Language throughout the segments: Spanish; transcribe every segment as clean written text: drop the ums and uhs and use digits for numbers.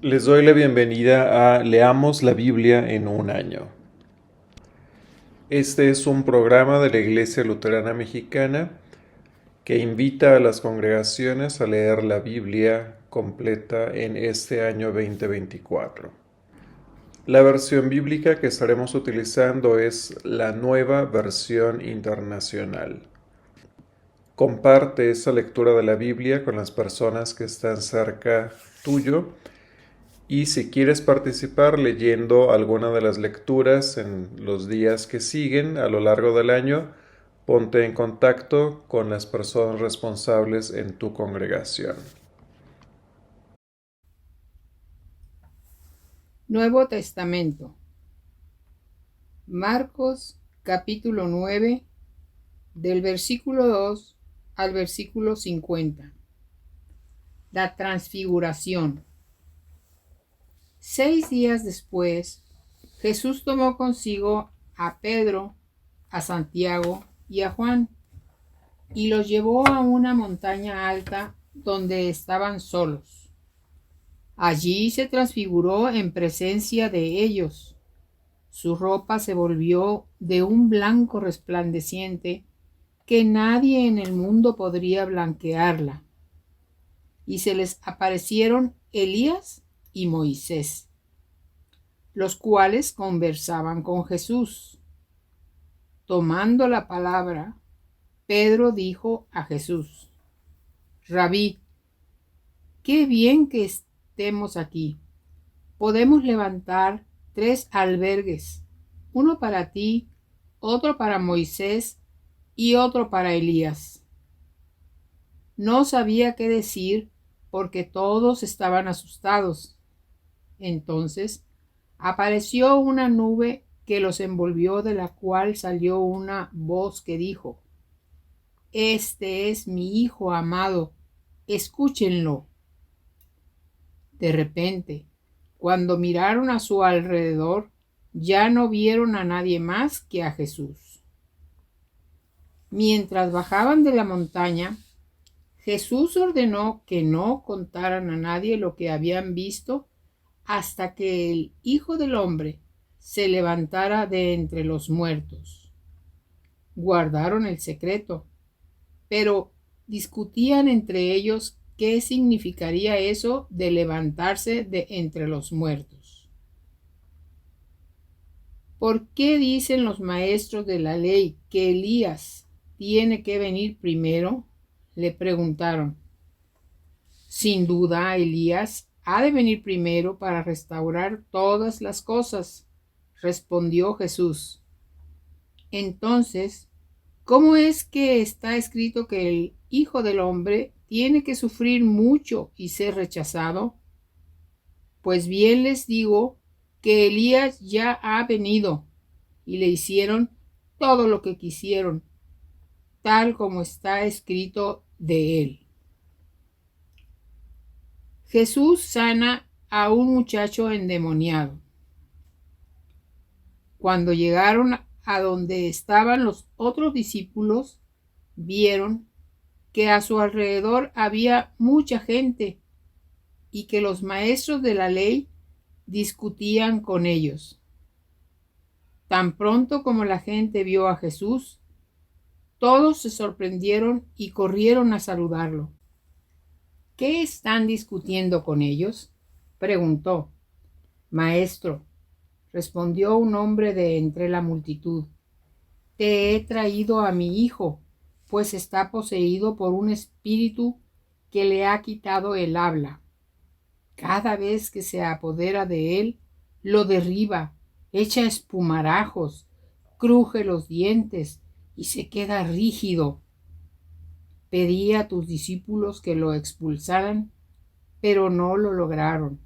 Les doy la bienvenida a Leamos la Biblia en un año. Este es un programa de la Iglesia Luterana Mexicana que invita a las congregaciones a leer la Biblia completa en este año 2024. La versión bíblica que estaremos utilizando es la Nueva Versión Internacional. Comparte esa lectura de la Biblia con las personas que están cerca tuyo. Y si quieres participar leyendo alguna de las lecturas en los días que siguen a lo largo del año, ponte en contacto con las personas responsables en tu congregación. Nuevo Testamento. Marcos capítulo 9, del versículo 2 al versículo 50. La transfiguración. 6 días después, Jesús tomó consigo a Pedro, a Santiago y a Juan, y los llevó a una montaña alta donde estaban solos. Allí se transfiguró en presencia de ellos. Su ropa se volvió de un blanco resplandeciente que nadie en el mundo podría blanquearla. Y se les aparecieron Elías y Moisés, los cuales conversaban con Jesús. Tomando la palabra, Pedro dijo a Jesús: Rabí, qué bien que estemos aquí. Podemos levantar 3 albergues, uno para ti, otro para Moisés y otro para Elías. No sabía qué decir porque todos estaban asustados. Entonces apareció una nube que los envolvió, de la cual salió una voz que dijo: Este es mi Hijo amado, escúchenlo. De repente, cuando miraron a su alrededor, ya no vieron a nadie más que a Jesús. Mientras bajaban de la montaña, Jesús ordenó que no contaran a nadie lo que habían visto hasta que el Hijo del Hombre se levantara de entre los muertos. Guardaron el secreto, pero discutían entre ellos qué significaría eso de levantarse de entre los muertos. ¿Por qué dicen los maestros de la ley que Elías tiene que venir primero?, le preguntaron. Sin duda, Elías ha de venir primero para restaurar todas las cosas, respondió Jesús. Entonces, ¿cómo es que está escrito que el Hijo del Hombre tiene que sufrir mucho y ser rechazado? Pues bien les digo que Elías ya ha venido y le hicieron todo lo que quisieron, tal como está escrito de él. Jesús sana a un muchacho endemoniado. Cuando llegaron a donde estaban los otros discípulos, vieron que a su alrededor había mucha gente y que los maestros de la ley discutían con ellos. Tan pronto como la gente vio a Jesús, todos se sorprendieron y corrieron a saludarlo. ¿Qué están discutiendo con ellos?, preguntó. Maestro, respondió un hombre de entre la multitud, te he traído a mi hijo, pues está poseído por un espíritu que le ha quitado el habla. Cada vez que se apodera de él, lo derriba, echa espumarajos, cruje los dientes y se queda rígido. Pedí a tus discípulos que lo expulsaran, pero no lo lograron.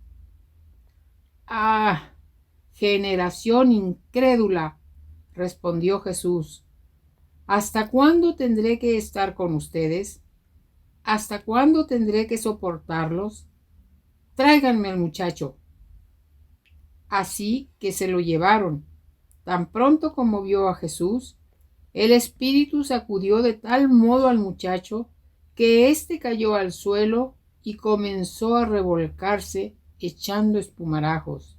¡Ah! Generación incrédula, respondió Jesús. ¿Hasta cuándo tendré que estar con ustedes? ¿Hasta cuándo tendré que soportarlos? Tráiganme al muchacho. Así que se lo llevaron. Tan pronto como vio a Jesús, el espíritu sacudió de tal modo al muchacho que éste cayó al suelo y comenzó a revolcarse echando espumarajos.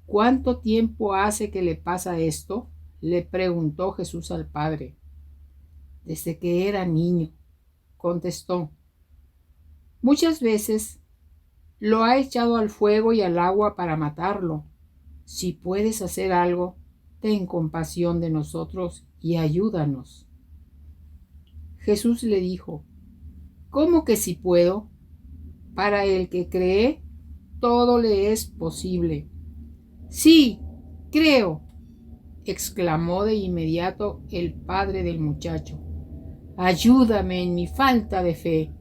¿Cuánto tiempo hace que le pasa esto?, le preguntó Jesús al padre. Desde que era niño, contestó. Muchas veces lo ha echado al fuego y al agua para matarlo. Si puedes hacer algo, ten compasión de nosotros y ayúdanos. Jesús le dijo, ¿cómo que si puedo? Para el que cree, todo le es posible. Sí, creo, exclamó de inmediato el padre del muchacho. Ayúdame en mi falta de fe.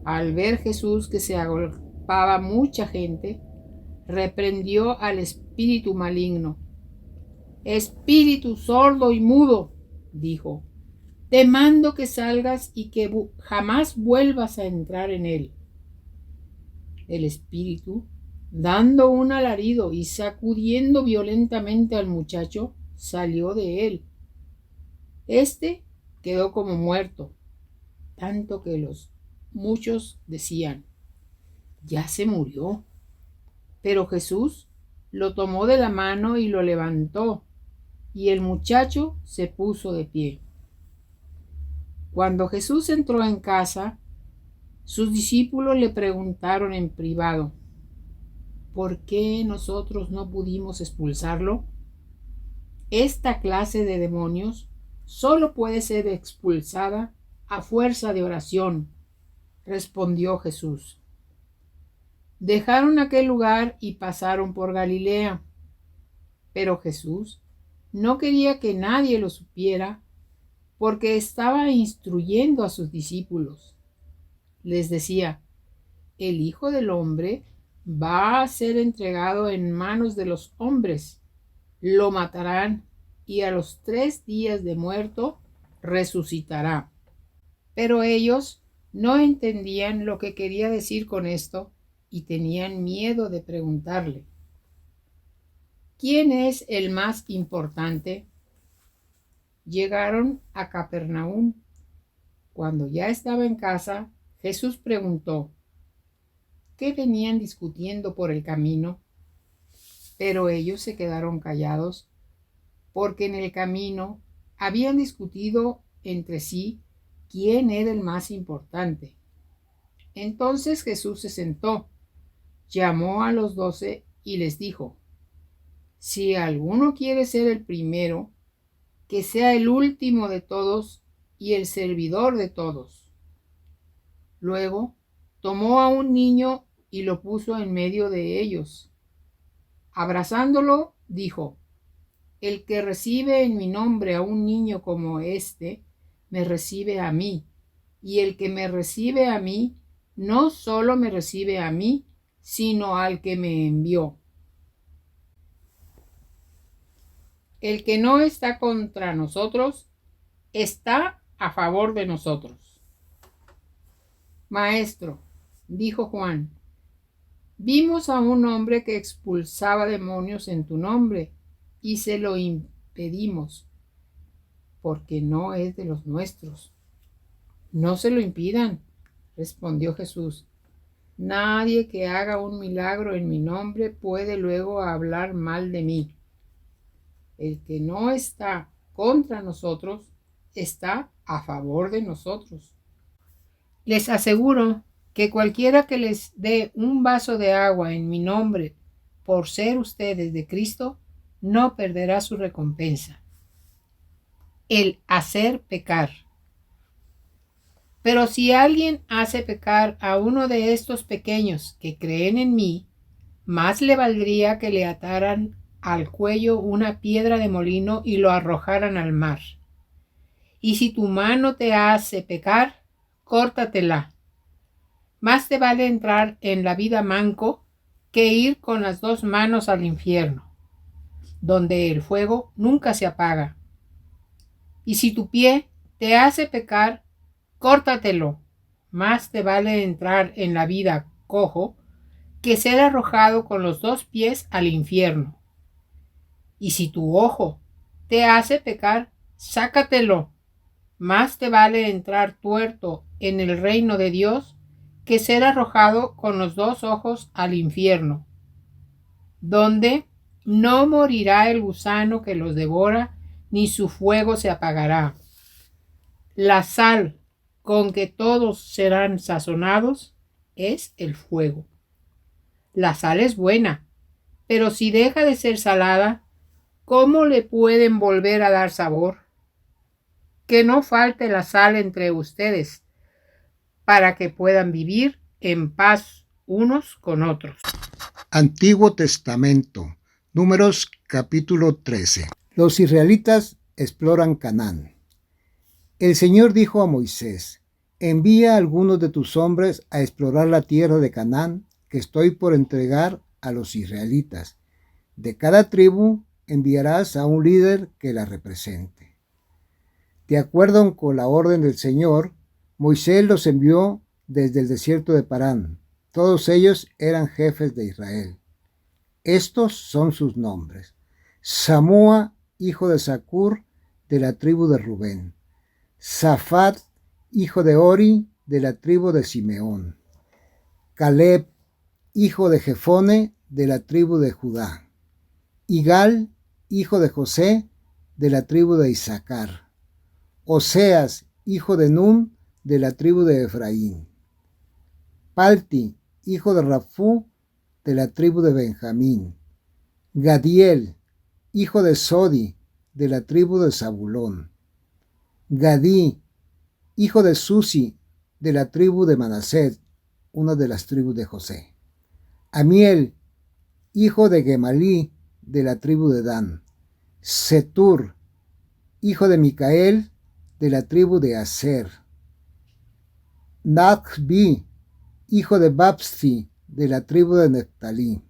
Al ver Jesús que se agolpaba mucha gente, reprendió al espíritu maligno. Espíritu sordo y mudo, dijo, te mando que salgas y que jamás vuelvas a entrar en él. El espíritu, dando un alarido y sacudiendo violentamente al muchacho, salió de él. Este quedó como muerto, tanto que muchos decían, ya se murió. Pero Jesús lo tomó de la mano y lo levantó, y el muchacho se puso de pie. Cuando Jesús entró en casa, sus discípulos le preguntaron en privado, ¿por qué nosotros no pudimos expulsarlo? Esta clase de demonios solo puede ser expulsada a fuerza de oración, respondió Jesús. Dejaron aquel lugar y pasaron por Galilea. Pero Jesús no quería que nadie lo supiera porque estaba instruyendo a sus discípulos. Les decía, el Hijo del Hombre va a ser entregado en manos de los hombres, lo matarán y a los 3 días de muerto resucitará. Pero ellos no entendían lo que quería decir con esto y tenían miedo de preguntarle. ¿Quién es el más importante? Llegaron a Capernaum. Cuando ya estaba en casa, Jesús preguntó, ¿qué venían discutiendo por el camino? Pero ellos se quedaron callados, porque en el camino habían discutido entre sí quién era el más importante. Entonces Jesús se sentó, llamó a los 12 y les dijo, si alguno quiere ser el primero, que sea el último de todos y el servidor de todos. Luego tomó a un niño y lo puso en medio de ellos. Abrazándolo, dijo, el que recibe en mi nombre a un niño como este, me recibe a mí, y el que me recibe a mí, no solo me recibe a mí, sino al que me envió. El que no está contra nosotros, está a favor de nosotros. Maestro, dijo Juan, vimos a un hombre que expulsaba demonios en tu nombre y se lo impedimos, porque no es de los nuestros. No se lo impidan, respondió Jesús. Nadie que haga un milagro en mi nombre puede luego hablar mal de mí. El que no está contra nosotros, está a favor de nosotros. Les aseguro que cualquiera que les dé un vaso de agua en mi nombre por ser ustedes de Cristo, no perderá su recompensa. El hacer pecar. Pero si alguien hace pecar a uno de estos pequeños que creen en mí, más le valdría que le ataran al cuello una piedra de molino y lo arrojaran al mar. Y si tu mano te hace pecar, córtatela. Más te vale entrar en la vida manco que ir con las 2 manos al infierno, donde el fuego nunca se apaga. Y si tu pie te hace pecar, córtatelo. Más te vale entrar en la vida cojo que ser arrojado con los 2 pies al infierno. Y si tu ojo te hace pecar, sácatelo. Más te vale entrar tuerto en el reino de Dios que ser arrojado con los 2 ojos al infierno, donde no morirá el gusano que los devora, ni su fuego se apagará. La sal con que todos serán sazonados es el fuego. La sal es buena, pero si deja de ser salada, ¿cómo le pueden volver a dar sabor? Que no falte la sal entre ustedes, para que puedan vivir en paz unos con otros. Antiguo Testamento, Números capítulo 13. Los israelitas exploran Canaán. El Señor dijo a Moisés: envía a algunos de tus hombres a explorar la tierra de Canaán, que estoy por entregar a los israelitas. De cada tribu enviarás a un líder que la represente. De acuerdo con la orden del Señor, Moisés los envió desde el desierto de Parán. Todos ellos eran jefes de Israel. Estos son sus nombres: Samúa, hijo de Zacur, de la tribu de Rubén; Safat, hijo de Ori, de la tribu de Simeón; Caleb, hijo de Jefone, de la tribu de Judá; Igal, hijo de José, de la tribu de Isaacar; Oseas, hijo de Nun, de la tribu de Efraín; Palti, hijo de Rafú, de la tribu de Benjamín; Gadiel, hijo de Sodi, de la tribu de Zabulón; Gadí, hijo de Susi, de la tribu de Manasés, una de las tribus de José; Amiel, hijo de Gemalí, de la tribu de Dan; Setur, hijo de Micael, de la tribu de Aser; Nachbi, hijo de Babsi, de la tribu de Neftalí;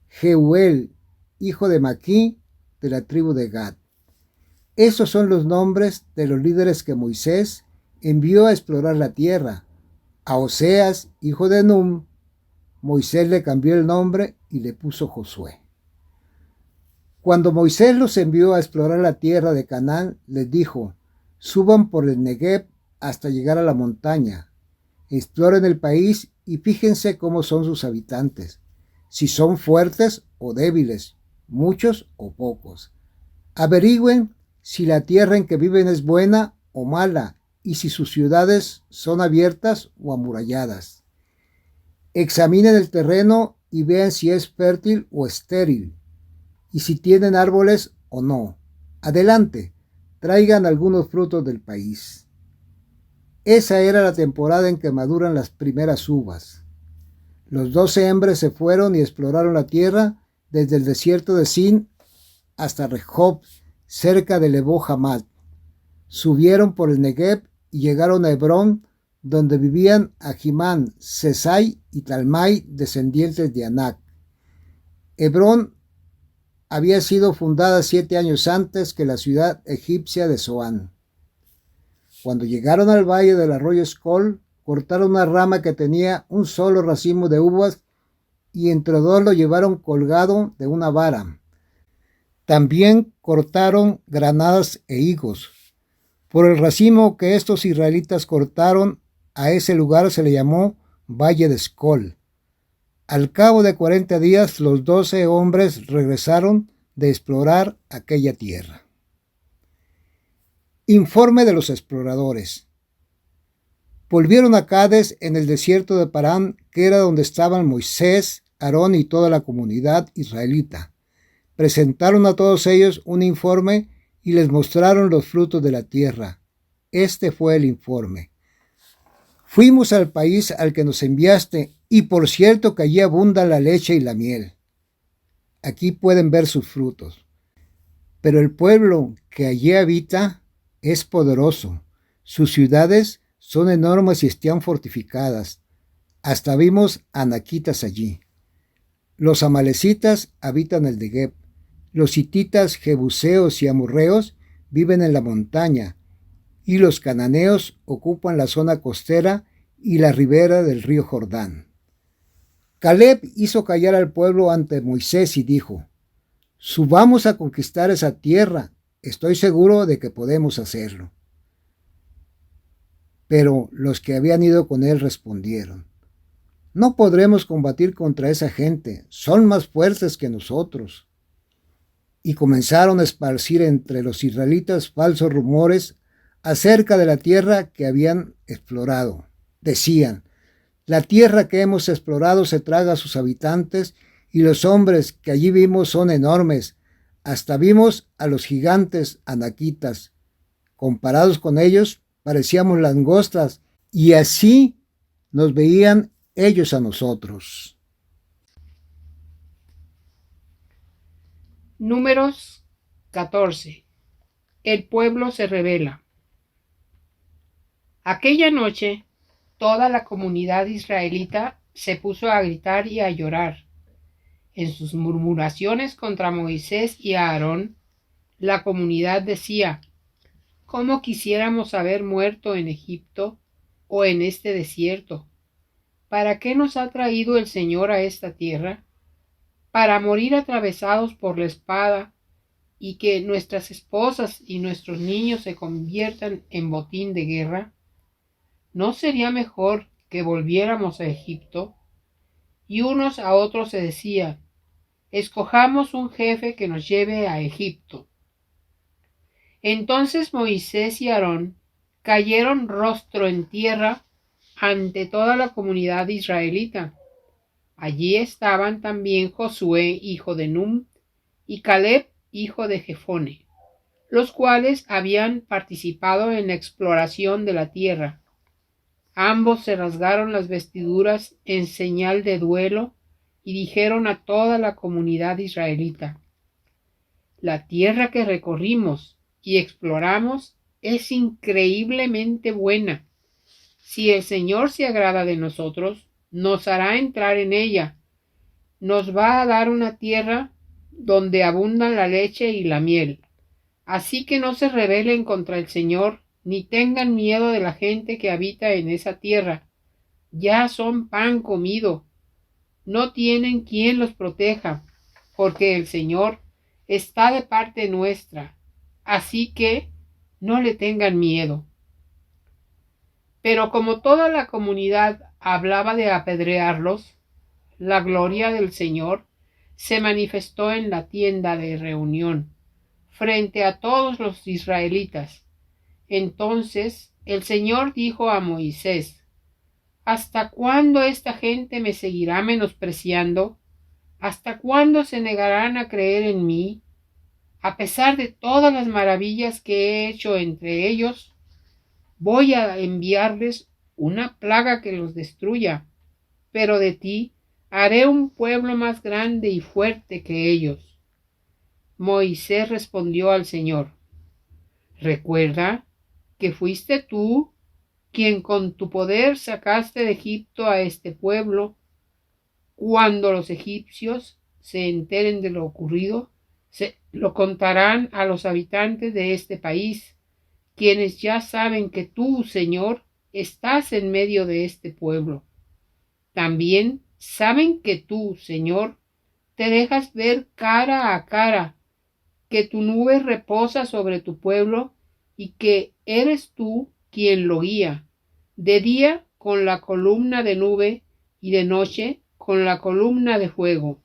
Jeuel, hijo de Maquí, de la tribu de Gad. Esos son los nombres de los líderes que Moisés envió a explorar la tierra. A Oseas, hijo de Num, Moisés le cambió el nombre y le puso Josué. Cuando Moisés los envió a explorar la tierra de Canaán, les dijo: suban por el Negev hasta llegar a la montaña, exploren el país y fíjense cómo son sus habitantes, si son fuertes o débiles, muchos o pocos. Averigüen si la tierra en que viven es buena o mala, y si sus ciudades son abiertas o amuralladas. Examinen el terreno y vean si es fértil o estéril, y si tienen árboles o no. Adelante, traigan algunos frutos del país. Esa era la temporada en que maduran las primeras uvas. Los 12 hombres se fueron y exploraron la tierra desde el desierto de Sin hasta Rehob, cerca de Lebo Hamat. Subieron por el Negev y llegaron a Hebrón, donde vivían Ahimán, Sesai y Talmai, descendientes de Anac. Hebrón había sido fundada 7 años antes que la ciudad egipcia de Zoán. Cuando llegaron al valle del arroyo Escol, cortaron una rama que tenía un solo racimo de uvas y entre 2 lo llevaron colgado de una vara. También cortaron granadas e higos. Por el racimo que estos israelitas cortaron, a ese lugar se le llamó Valle de Escol. Al cabo de 40 días, los 12 hombres regresaron de explorar aquella tierra. Informe de los exploradores. Volvieron a Cades en el desierto de Parán, que era donde estaban Moisés, Aarón y toda la comunidad israelita. Presentaron a todos ellos un informe y les mostraron los frutos de la tierra. Este fue el informe. Fuimos al país al que nos enviaste, y por cierto que allí abunda la leche y la miel. Aquí pueden ver sus frutos. Pero el pueblo que allí habita es poderoso. Sus ciudades son enormes y están fortificadas. Hasta vimos anaquitas allí. Los amalecitas habitan el Negev. Los hititas, jebuseos y amorreos viven en la montaña, y los cananeos ocupan la zona costera y la ribera del río Jordán. Caleb hizo callar al pueblo ante Moisés y dijo: subamos a conquistar esa tierra, estoy seguro de que podemos hacerlo. Pero los que habían ido con él respondieron: no podremos combatir contra esa gente, son más fuertes que nosotros. Y comenzaron a esparcir entre los israelitas falsos rumores acerca de la tierra que habían explorado. Decían: la tierra que hemos explorado se traga a sus habitantes, y los hombres que allí vimos son enormes. Hasta vimos a los gigantes anaquitas. Comparados con ellos, parecíamos langostas, y así nos veían ellos a nosotros. Números 14. El pueblo se rebela. Aquella noche, toda la comunidad israelita se puso a gritar y a llorar. En sus murmuraciones contra Moisés y Aarón, la comunidad decía: ¿cómo quisiéramos haber muerto en Egipto o en este desierto? ¿Para qué nos ha traído el Señor a esta tierra? ¿Para morir atravesados por la espada y que nuestras esposas y nuestros niños se conviertan en botín de guerra? ¿No sería mejor que volviéramos a Egipto? Y unos a otros se decían: escojamos un jefe que nos lleve a Egipto. Entonces Moisés y Aarón cayeron rostro en tierra ante toda la comunidad israelita. Allí estaban también Josué, hijo de Num, y Caleb, hijo de Jefone, los cuales habían participado en la exploración de la tierra. Ambos se rasgaron las vestiduras en señal de duelo y dijeron a toda la comunidad israelita: la tierra que recorrimos y exploramos es increíblemente buena. Si el Señor se agrada de nosotros, nos hará entrar en ella. Nos va a dar una tierra donde abundan la leche y la miel. Así que no se rebelen contra el Señor, ni tengan miedo de la gente que habita en esa tierra. Ya son pan comido. No tienen quien los proteja, porque el Señor está de parte nuestra. Así que no le tengan miedo. Pero como toda la comunidad hablaba de apedrearlos, la gloria del Señor se manifestó en la tienda de reunión, frente a todos los israelitas. Entonces el Señor dijo a Moisés: ¿hasta cuándo esta gente me seguirá menospreciando? ¿Hasta cuándo se negarán a creer en mí? A pesar de todas las maravillas que he hecho entre ellos, voy a enviarles una plaga que los destruya, pero de ti haré un pueblo más grande y fuerte que ellos. Moisés respondió al Señor: recuerda que fuiste tú quien con tu poder sacaste de Egipto a este pueblo. Cuando los egipcios se enteren de lo ocurrido, se lo contarán a los habitantes de este país, quienes ya saben que tú, Señor, estás en medio de este pueblo. También saben que tú, Señor, te dejas ver cara a cara, que tu nube reposa sobre tu pueblo y que eres tú quien lo guía, de día con la columna de nube y de noche con la columna de fuego.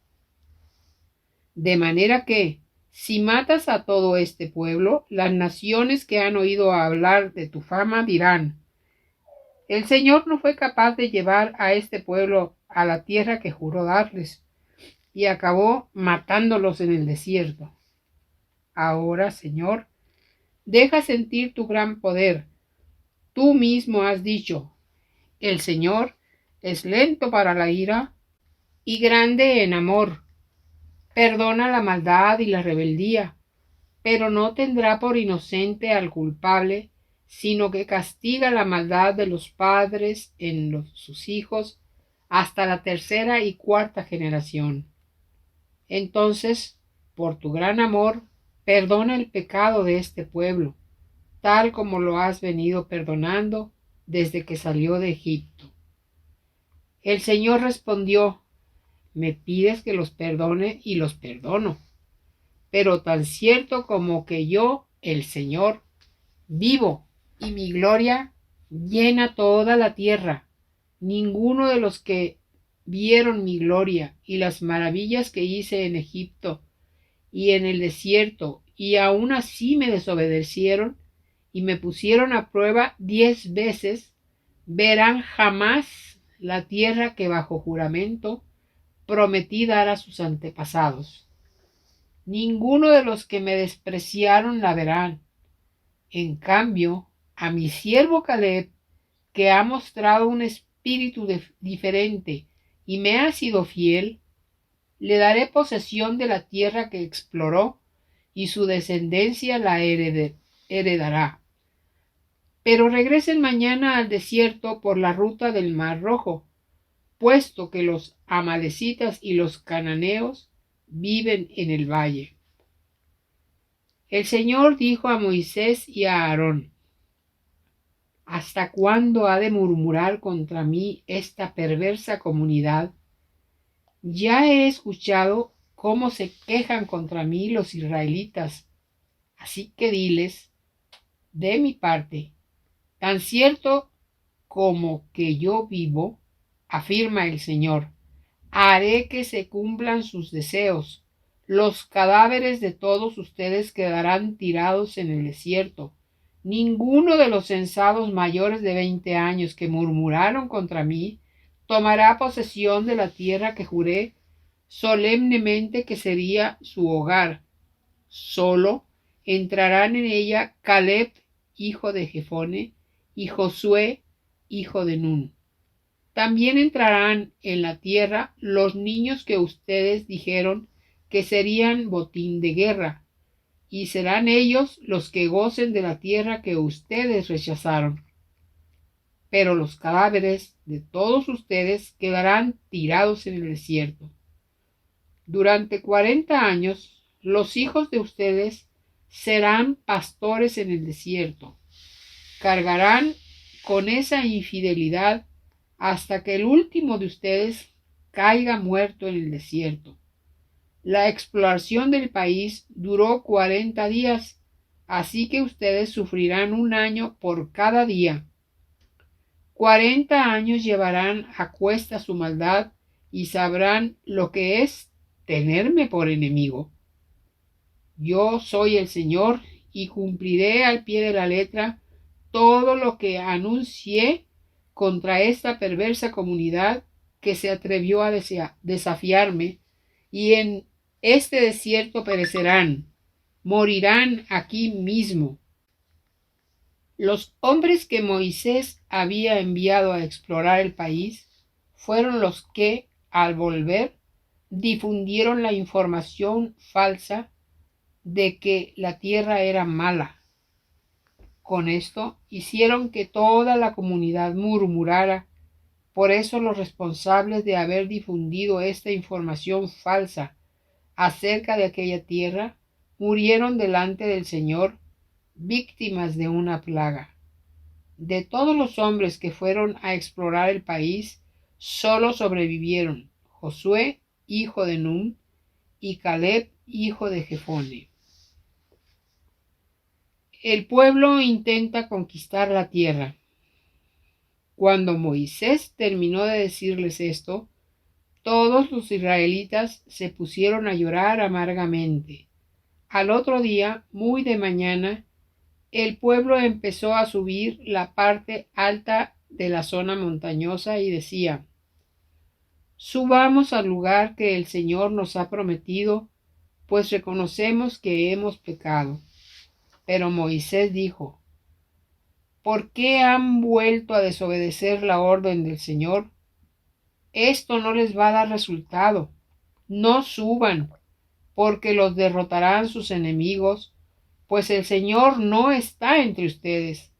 De manera que, si matas a todo este pueblo, las naciones que han oído hablar de tu fama dirán: el Señor no fue capaz de llevar a este pueblo a la tierra que juró darles, y acabó matándolos en el desierto. Ahora, Señor, deja sentir tu gran poder. Tú mismo has dicho: el Señor es lento para la ira y grande en amor. Perdona la maldad y la rebeldía, pero no tendrá por inocente al culpable, sino que castiga la maldad de los padres en sus hijos hasta la tercera y cuarta generación. Entonces, por tu gran amor, perdona el pecado de este pueblo, tal como lo has venido perdonando desde que salió de Egipto. El Señor respondió: me pides que los perdone y los perdono, pero tan cierto como que yo, el Señor, vivo y mi gloria llena toda la tierra. Ninguno de los que vieron mi gloria y las maravillas que hice en Egipto y en el desierto, y aun así me desobedecieron y me pusieron a prueba 10 veces, verán jamás la tierra que bajo juramento prometí dar a sus antepasados. Ninguno de los que me despreciaron la verán. En cambio, a mi siervo Caleb, que ha mostrado un espíritu diferente y me ha sido fiel, le daré posesión de la tierra que exploró, y su descendencia la heredará. Pero regresen mañana al desierto por la ruta del Mar Rojo, puesto que los amalecitas y los cananeos viven en el valle. El Señor dijo a Moisés y a Aarón: ¿Hasta cuándo ha de murmurar contra mí esta perversa comunidad? Ya he escuchado cómo se quejan contra mí los israelitas, así que diles, de mi parte, tan cierto como que yo vivo, afirma el Señor, haré que se cumplan sus deseos. Los cadáveres de todos ustedes quedarán tirados en el desierto. Ninguno de los censados mayores de 20 años que murmuraron contra mí tomará posesión de la tierra que juré solemnemente que sería su hogar. Solo entrarán en ella Caleb, hijo de Jefone, y Josué, hijo de Nun. También entrarán en la tierra los niños que ustedes dijeron que serían botín de guerra, y serán ellos los que gocen de la tierra que ustedes rechazaron. Pero los cadáveres de todos ustedes quedarán tirados en el desierto. Durante 40 años los hijos de ustedes serán pastores en el desierto. Cargarán con esa infidelidad hasta que el último de ustedes caiga muerto en el desierto. La exploración del país duró 40 días, así que ustedes sufrirán un año por cada día. 40 años llevarán a cuesta su maldad y sabrán lo que es tenerme por enemigo. Yo soy el Señor y cumpliré al pie de la letra todo lo que anuncié contra esta perversa comunidad que se atrevió a desafiarme, y en este desierto perecerán, morirán aquí mismo. Los hombres que Moisés había enviado a explorar el país fueron los que, al volver, difundieron la información falsa de que la tierra era mala. Con esto hicieron que toda la comunidad murmurara. Por eso los responsables de haber difundido esta información falsa acerca de aquella tierra murieron delante del Señor, víctimas de una plaga. De todos los hombres que fueron a explorar el país, solo sobrevivieron Josué, hijo de Nun, y Caleb, hijo de Jefone. El pueblo intenta conquistar la tierra. Cuando Moisés terminó de decirles esto, todos los israelitas se pusieron a llorar amargamente. Al otro día, muy de mañana, el pueblo empezó a subir la parte alta de la zona montañosa y decía: subamos al lugar que el Señor nos ha prometido, pues reconocemos que hemos pecado. Pero Moisés dijo: ¿por qué han vuelto a desobedecer la orden del Señor? Esto no les va a dar resultado. No suban, porque los derrotarán sus enemigos, pues el Señor no está entre ustedes.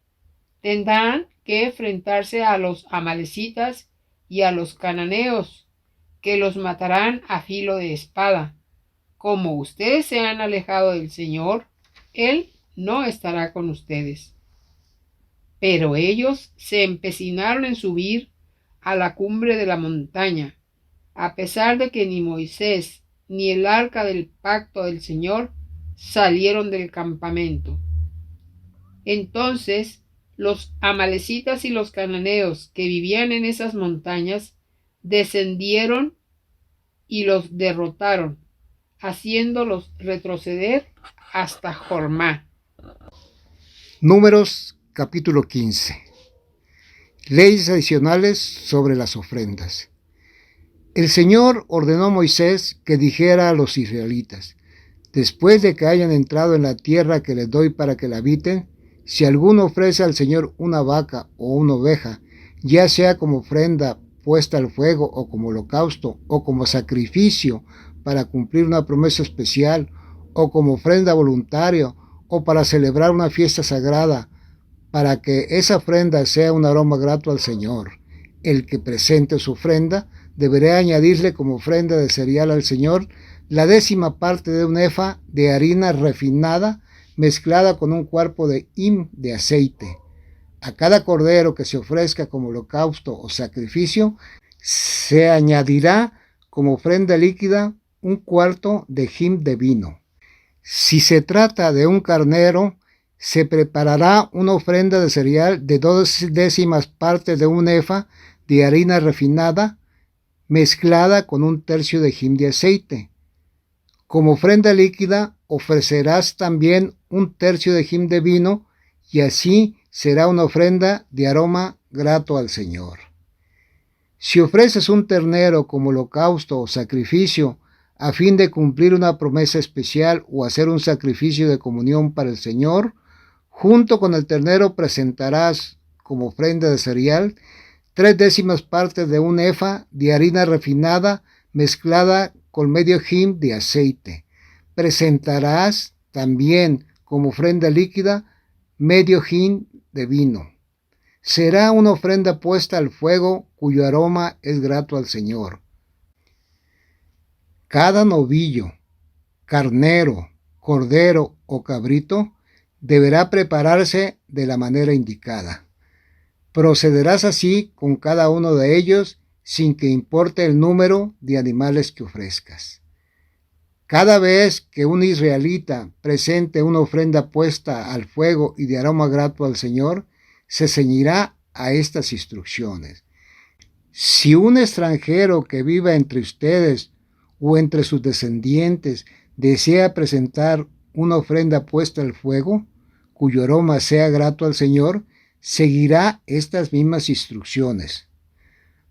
Tendrán que enfrentarse a los amalecitas y a los cananeos, que los matarán a filo de espada. Como ustedes se han alejado del Señor, Él no estará con ustedes. Pero ellos se empecinaron en subir a la cumbre de la montaña, a pesar de que ni Moisés ni el arca del pacto del Señor salieron del campamento. Entonces Los amalecitas y los cananeos que vivían en esas montañas descendieron y los derrotaron, haciéndolos retroceder hasta Jormá. Números capítulo 15. Leyes adicionales sobre las ofrendas. El Señor ordenó a Moisés que dijera a los israelitas: después de que hayan entrado en la tierra que les doy para que la habiten, si alguno ofrece al Señor una vaca o una oveja, ya sea como ofrenda puesta al fuego o como holocausto o como sacrificio para cumplir una promesa especial o como ofrenda voluntaria o para celebrar una fiesta sagrada, para que esa ofrenda sea un aroma grato al Señor, el que presente su ofrenda deberá añadirle como ofrenda de cereal al Señor la 10ª parte de un efa de harina refinada mezclada con un cuarto de hin de aceite. A cada cordero que se ofrezca como holocausto o sacrificio, se añadirá como ofrenda líquida un cuarto de hin de vino. Si se trata de un carnero, se preparará una ofrenda de cereal de 2/10 partes de un efa de harina refinada mezclada con 1/3 de hin de aceite. Como ofrenda líquida ofrecerás también 1/3 de hin de vino, y así será una ofrenda de aroma grato al Señor. Si ofreces un ternero como holocausto o sacrificio a fin de cumplir una promesa especial o hacer un sacrificio de comunión para el Señor, junto con el ternero presentarás como ofrenda de cereal 3/10 partes de un efa de harina refinada mezclada con medio hin de aceite. Presentarás también como ofrenda líquida medio hin de vino. Será una ofrenda puesta al fuego cuyo aroma es grato al Señor. Cada novillo, carnero, cordero o cabrito deberá prepararse de la manera indicada. Procederás así con cada uno de ellos sin que importe el número de animales que ofrezcas. Cada vez que un israelita presente una ofrenda puesta al fuego y de aroma grato al Señor, se ceñirá a estas instrucciones. Si un extranjero que viva entre ustedes o entre sus descendientes desea presentar una ofrenda puesta al fuego, cuyo aroma sea grato al Señor, seguirá estas mismas instrucciones,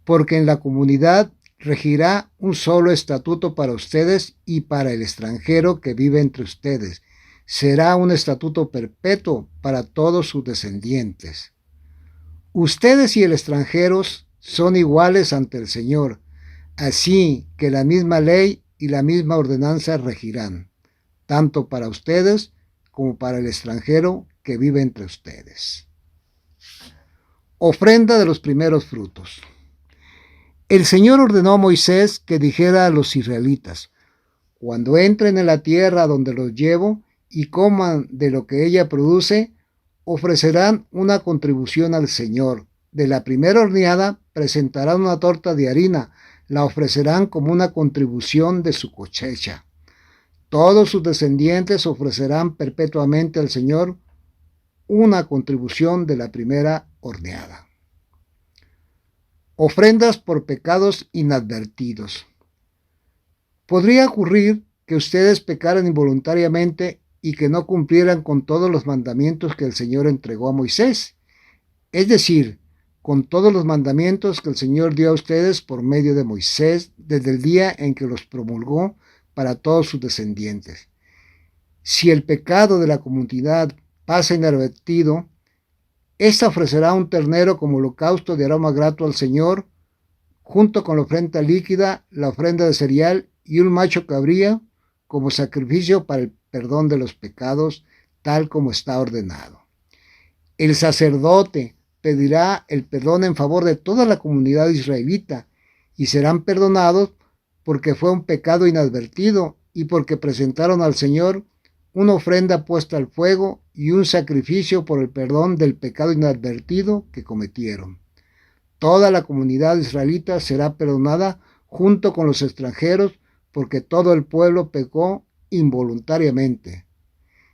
porque en la comunidad regirá un solo estatuto para ustedes y para el extranjero que vive entre ustedes. Será un estatuto perpetuo para todos sus descendientes. Ustedes y el extranjero son iguales ante el Señor, así que la misma ley y la misma ordenanza regirán, tanto para ustedes como para el extranjero que vive entre ustedes. Ofrenda de los primeros frutos. El Señor ordenó a Moisés que dijera a los israelitas: cuando entren en la tierra donde los llevo y coman de lo que ella produce, ofrecerán una contribución al Señor. De la primera horneada presentarán una torta de harina, la ofrecerán como una contribución de su cosecha. Todos sus descendientes ofrecerán perpetuamente al Señor una contribución de la primera horneada. Ofrendas por pecados inadvertidos. Podría ocurrir que ustedes pecaran involuntariamente y que no cumplieran con todos los mandamientos que el Señor entregó a Moisés, es decir, con todos los mandamientos que el Señor dio a ustedes por medio de Moisés desde el día en que los promulgó para todos sus descendientes. Si el pecado de la comunidad pasa inadvertido, ésta ofrecerá un ternero como holocausto de aroma grato al Señor, junto con la ofrenda líquida, la ofrenda de cereal y un macho cabrío como sacrificio para el perdón de los pecados, tal como está ordenado. El sacerdote pedirá el perdón en favor de toda la comunidad israelita y serán perdonados porque fue un pecado inadvertido y porque presentaron al Señor una ofrenda puesta al fuego y un sacrificio por el perdón del pecado inadvertido que cometieron. Toda la comunidad israelita será perdonada junto con los extranjeros porque todo el pueblo pecó involuntariamente.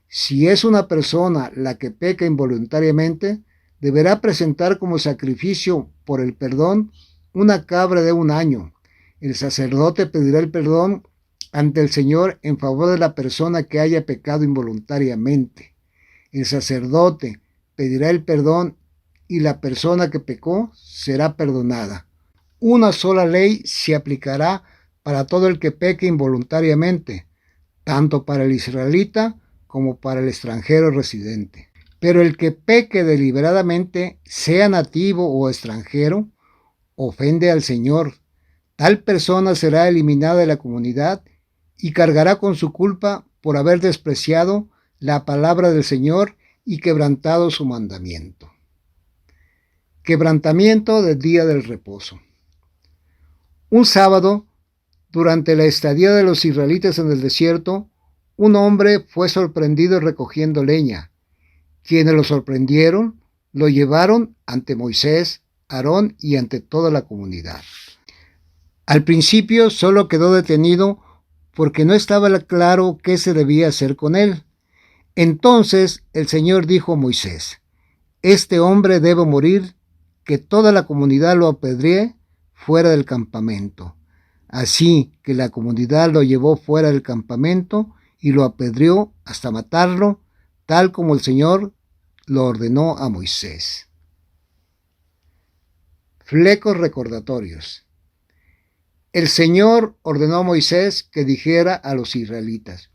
Si es una persona la que peca involuntariamente, deberá presentar como sacrificio por el perdón una cabra de 1 año. El sacerdote pedirá el perdón ante el Señor en favor de la persona que haya pecado involuntariamente. El sacerdote pedirá el perdón y la persona que pecó será perdonada. Una sola ley se aplicará para todo el que peque involuntariamente, tanto para el israelita como para el extranjero residente. Pero el que peque deliberadamente, sea nativo o extranjero, ofende al Señor. Tal persona será eliminada de la comunidad y cargará con su culpa por haber despreciado la palabra del Señor y quebrantado su mandamiento. Quebrantamiento del día del reposo. Un sábado, durante la estadía de los israelitas en el desierto, un hombre fue sorprendido recogiendo leña. Quienes lo sorprendieron lo llevaron ante Moisés, Aarón y ante toda la comunidad. Al principio solo quedó detenido porque no estaba claro qué se debía hacer con él. Entonces el Señor dijo a Moisés: este hombre debe morir, que toda la comunidad lo apedree fuera del campamento. Así que la comunidad lo llevó fuera del campamento y lo apedreó hasta matarlo, tal como el Señor lo ordenó a Moisés. Flecos recordatorios. El Señor ordenó a Moisés que dijera a los israelitas: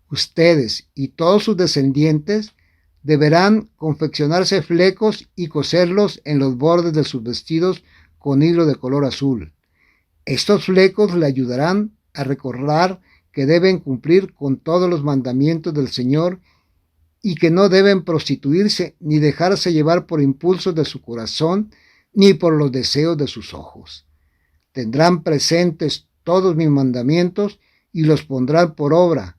ustedes y todos sus descendientes deberán confeccionarse flecos y coserlos en los bordes de sus vestidos con hilo de color azul. Estos flecos le ayudarán a recordar que deben cumplir con todos los mandamientos del Señor y que no deben prostituirse ni dejarse llevar por impulsos de su corazón ni por los deseos de sus ojos. Tendrán presentes todos mis mandamientos y los pondrán por obra.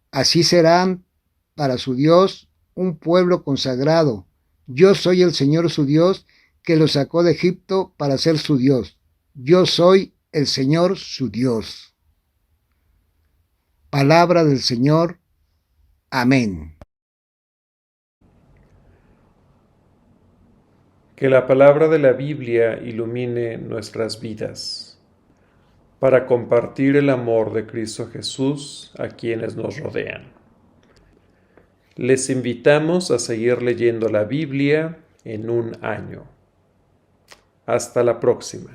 Así serán para su Dios un pueblo consagrado. Yo soy el Señor su Dios, que los sacó de Egipto para ser su Dios. Yo soy el Señor su Dios. Palabra del Señor. Amén. Que la palabra de la Biblia ilumine nuestras vidas, para compartir el amor de Cristo Jesús a quienes nos rodean. Les invitamos a seguir leyendo la Biblia en 1 año. Hasta la próxima.